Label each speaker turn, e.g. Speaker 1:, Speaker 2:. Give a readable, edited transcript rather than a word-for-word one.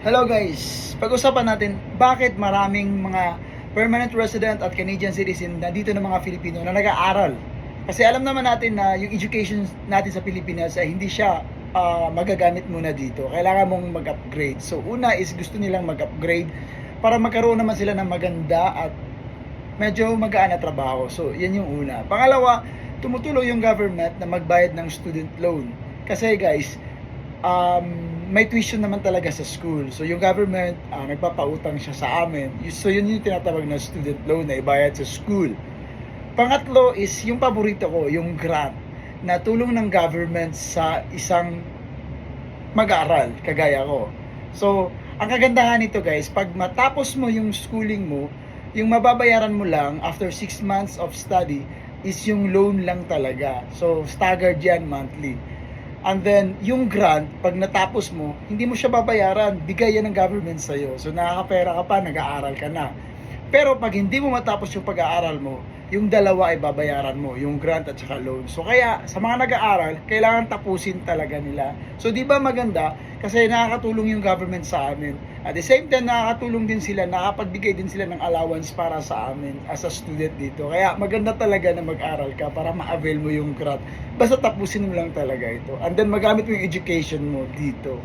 Speaker 1: Hello guys! Pag-usapan natin bakit maraming mga permanent resident at Canadian citizen na dito ng mga Filipino na nag-aaral. Kasi alam naman natin na yung education natin sa Pilipinas ay hindi siya magagamit muna dito. Kailangan mong mag-upgrade. So una is gusto nilang mag-upgrade para magkaroon naman sila ng maganda at medyo magaan na trabaho. So yan yung una. Pangalawa, tumutulong yung government na magbayad ng student loan. Kasi guys, may tuition naman talaga sa school. So yung government, nagpapautang siya sa amin. So yun yung tinatawag na student loan na ibayad sa school. Pangatlo is yung paborito ko, yung grant na tulong ng government sa isang mag-aaral, kagaya ko. So, ang kagandahan nito guys, pag matapos mo yung schooling mo, yung mababayaran mo lang after 6 months of study is yung loan lang talaga. So, staggered yan monthly. And then, yung grant, pag natapos mo, hindi mo siya babayaran. Bigay yan ng government sa'yo. So, nakakapera ka pa, nag-aaral ka na. Pero pag hindi mo matapos yung pag-aaral mo, yung dalawa ay babayaran mo, yung grant at saka loan. So, kaya sa mga nag-aaral, kailangan tapusin talaga nila. So, di ba maganda? Kasi nakakatulong yung government sa amin. At the same time, nakakatulong din sila, nakapagbigay din sila ng allowance para sa amin as a student dito. Kaya maganda talaga na mag-aral ka para ma-avail mo yung grant. Basta tapusin mo lang talaga ito. And then magamit mo yung education mo dito.